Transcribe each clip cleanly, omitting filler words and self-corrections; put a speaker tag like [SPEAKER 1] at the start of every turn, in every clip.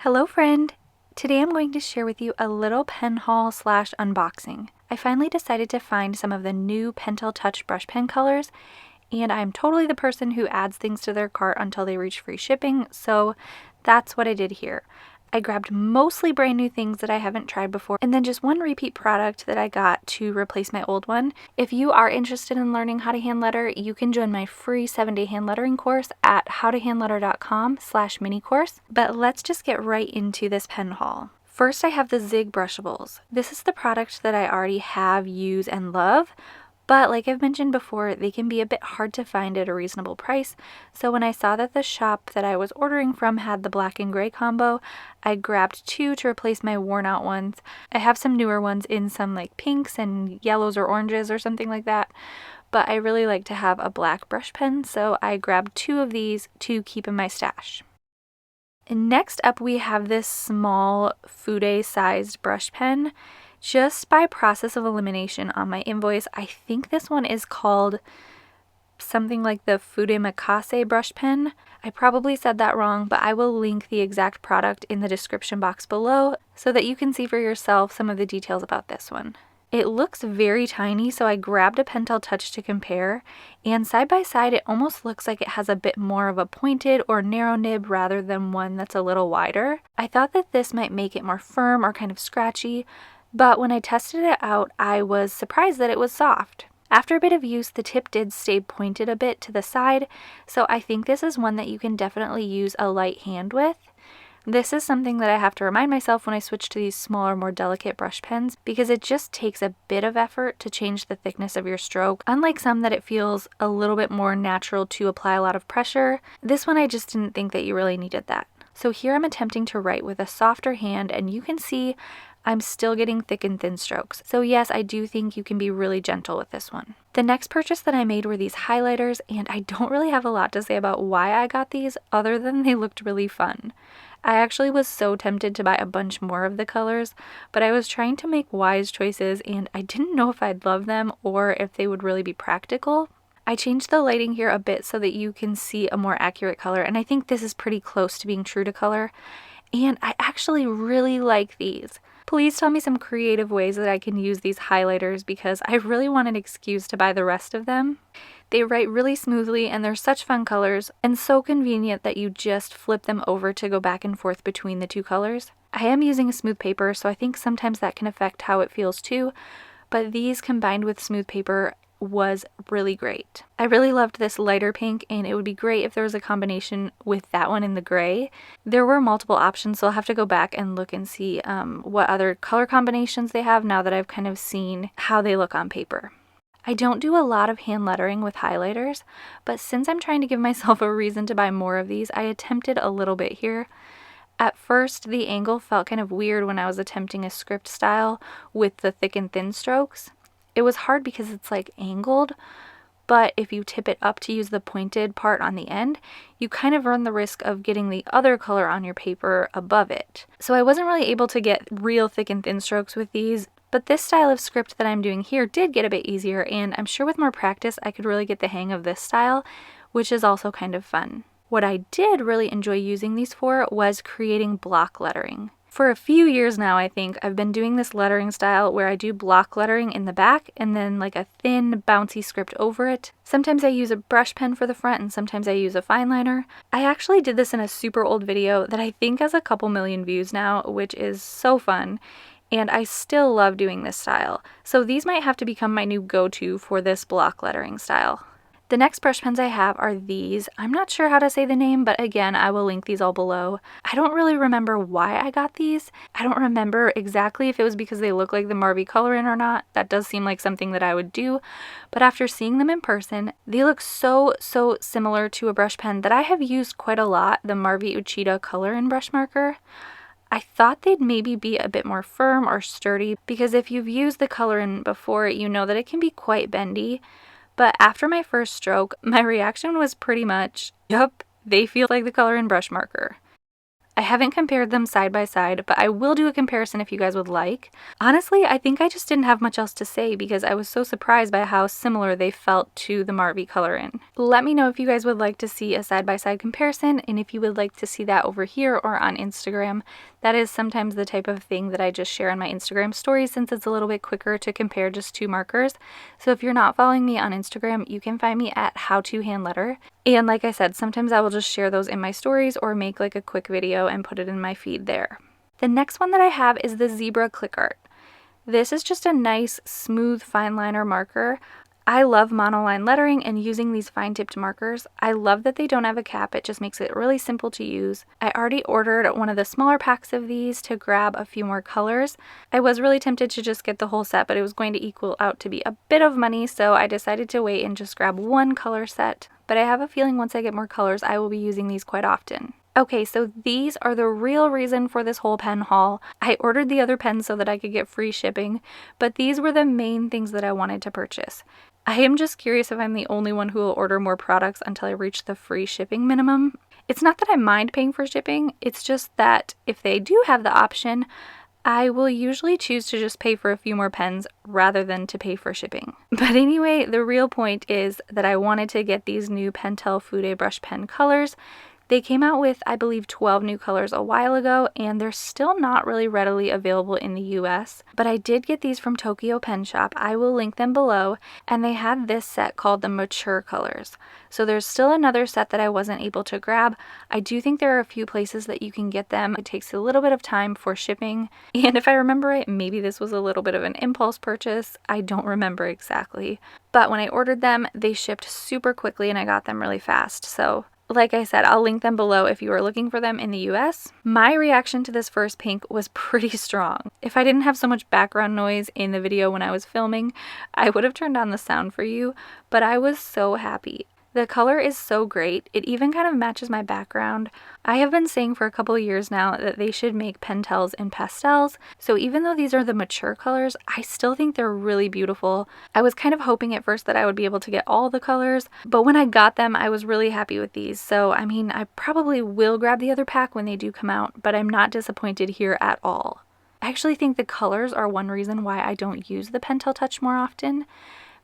[SPEAKER 1] Hello friend! Today I'm going to share with you a little pen haul slash unboxing. I finally decided to find some of the new Pentel Touch brush pen colors, and I'm totally the person who adds things to their cart until they reach free shipping, so that's what I did here. I grabbed mostly brand new things that I haven't tried before, and then just one repeat product that I got to replace my old one. If you are interested in learning how to hand letter, you can join my free 7-day hand lettering course at howtohandletter.com/mini course. But let's just get right into this pen haul. First, I have the Zig Brushables. This is the product that I already have, use, and love. But like I've mentioned before, they can be a bit hard to find at a reasonable price. So when I saw that the shop that I was ordering from had the black and gray combo, I grabbed two to replace my worn out ones. I have some newer ones in some like pinks and yellows or oranges or something like that. But I really like to have a black brush pen, so I grabbed two of these to keep in my stash. And next up we have this small Fude-sized brush pen. Just by process of elimination on my invoice, I think this one is called something like the Fudemakase brush pen. I probably said that wrong, but I will link the exact product in the description box below so that you can see for yourself some of the details about this one. It looks very tiny, so I grabbed a Pentel Touch to compare, and side by side it almost looks like it has a bit more of a pointed or narrow nib rather than one that's a little wider. I thought that this might make it more firm or kind of scratchy, but when I tested it out, I was surprised that it was soft. After a bit of use, the tip did stay pointed a bit to the side, so I think this is one that you can definitely use a light hand with. This is something that I have to remind myself when I switch to these smaller, more delicate brush pens, because it just takes a bit of effort to change the thickness of your stroke. Unlike some that it feels a little bit more natural to apply a lot of pressure, this one I just didn't think that you really needed that. So here I'm attempting to write with a softer hand, and you can see I'm still getting thick and thin strokes. So yes, I do think you can be really gentle with this one. The next purchase that I made were these highlighters, and I don't really have a lot to say about why I got these other than they looked really fun. I actually was so tempted to buy a bunch more of the colors, but I was trying to make wise choices and I didn't know if I'd love them or if they would really be practical. I changed the lighting here a bit so that you can see a more accurate color, and I think this is pretty close to being true to color, and I actually really like these. Please tell me some creative ways that I can use these highlighters because I really want an excuse to buy the rest of them. They write really smoothly and they're such fun colors and so convenient that you just flip them over to go back and forth between the two colors. I am using a smooth paper, so I think sometimes that can affect how it feels too, but these combined with smooth paper was really great. I really loved this lighter pink, and it would be great if there was a combination with that one in the gray. There were multiple options, so I'll have to go back and look and see what other color combinations they have now that I've kind of seen how they look on paper. I don't do a lot of hand lettering with highlighters, but since I'm trying to give myself a reason to buy more of these, I attempted a little bit here. At first, the angle felt kind of weird when I was attempting a script style with the thick and thin strokes. It was hard because it's like angled, but if you tip it up to use the pointed part on the end, you kind of run the risk of getting the other color on your paper above it. So I wasn't really able to get real thick and thin strokes with these, but this style of script that I'm doing here did get a bit easier, and I'm sure with more practice I could really get the hang of this style, which is also kind of fun. What I did really enjoy using these for was creating block lettering. For a few years now, I think, I've been doing this lettering style where I do block lettering in the back and then like a thin, bouncy script over it. Sometimes I use a brush pen for the front and sometimes I use a fine liner. I actually did this in a super old video that I think has a couple million views now, which is so fun. And I still love doing this style. So these might have to become my new go-to for this block lettering style. The next brush pens I have are these. I'm not sure how to say the name, but again, I will link these all below. I don't really remember why I got these. I don't remember exactly if it was because they look like the Marvy coloring or not. That does seem like something that I would do. But after seeing them in person, they look so similar to a brush pen that I have used quite a lot, the Marvy Uchida color and brush marker. I thought they'd maybe be a bit more firm or sturdy because if you've used the color in before, you know that it can be quite bendy. But after my first stroke, my reaction was pretty much, yup, they feel like the color in brush marker. I haven't compared them side by side, but I will do a comparison if you guys would like. Honestly, I think I just didn't have much else to say because I was so surprised by how similar they felt to the Marvy color in. Let me know if you guys would like to see a side by side comparison, and if you would like to see that over here or on Instagram. That is sometimes the type of thing that I just share on my Instagram stories since it's a little bit quicker to compare just two markers. So if you're not following me on Instagram, you can find me at howtohandletter. And like I said, sometimes I will just share those in my stories or make like a quick video and put it in my feed there. The next one that I have is the Zebra Click Art. This is just a nice, smooth fine liner marker. I love monoline lettering and using these fine tipped markers. I love that they don't have a cap, it just makes it really simple to use. I already ordered one of the smaller packs of these to grab a few more colors. I was really tempted to just get the whole set, but it was going to equal out to be a bit of money, so I decided to wait and just grab one color set. But I have a feeling once I get more colors, I will be using these quite often. Okay, so these are the real reason for this whole pen haul. I ordered the other pens so that I could get free shipping, but these were the main things that I wanted to purchase. I am just curious if I'm the only one who will order more products until I reach the free shipping minimum. It's not that I mind paying for shipping, it's just that if they do have the option, I will usually choose to just pay for a few more pens rather than to pay for shipping. But anyway, the real point is that I wanted to get these new Pentel Fude brush pen colors. They came out with, I believe, 12 new colors a while ago, and they're still not really readily available in the US. But I did get these from Tokyo Pen Shop. I will link them below, and they had this set called the Mature Colors. So there's still another set that I wasn't able to grab. I do think there are a few places that you can get them. It takes a little bit of time for shipping, and if I remember right, maybe this was a little bit of an impulse purchase. I don't remember exactly. But when I ordered them, they shipped super quickly and I got them really fast. So like I said, I'll link them below if you are looking for them in the US. My reaction to this first pink was pretty strong. If I didn't have so much background noise in the video when I was filming, I would have turned on the sound for you, but I was so happy. The color is so great. It even kind of matches my background. I have been saying for a couple of years now that they should make Pentels in pastels, so even though these are the mature colors, I still think they're really beautiful. I was kind of hoping at first that I would be able to get all the colors, but when I got them, I was really happy with these. So, I mean, I probably will grab the other pack when they do come out, but I'm not disappointed here at all. I actually think the colors are one reason why I don't use the Pentel Touch more often,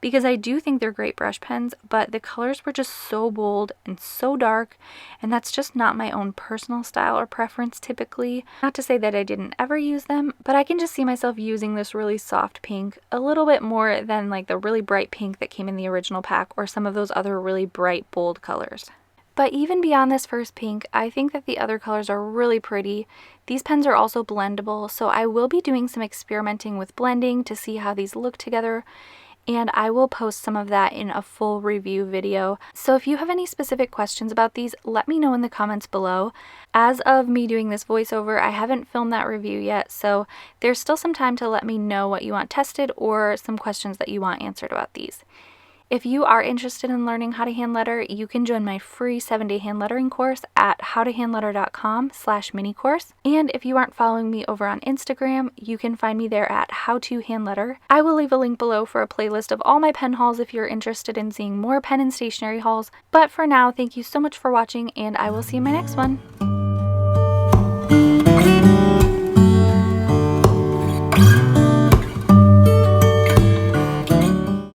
[SPEAKER 1] because I do think they're great brush pens, but the colors were just so bold and so dark, and that's just not my own personal style or preference typically. Not to say that I didn't ever use them, but I can just see myself using this really soft pink a little bit more than like the really bright pink that came in the original pack or some of those other really bright, bold colors. But even beyond this first pink, I think that the other colors are really pretty. These pens are also blendable, so I will be doing some experimenting with blending to see how these look together, and I will post some of that in a full review video. So if you have any specific questions about these, let me know in the comments below. As of me doing this voiceover, I haven't filmed that review yet, so there's still some time to let me know what you want tested or some questions that you want answered about these. If you are interested in learning how to hand letter, you can join my free 7-day hand lettering course at howtohandletter.com/mini-course. And if you aren't following me over on Instagram, you can find me there at howtohandletter. I will leave a link below for a playlist of all my pen hauls if you're interested in seeing more pen and stationery hauls. But for now, thank you so much for watching, and I will see you in my next one.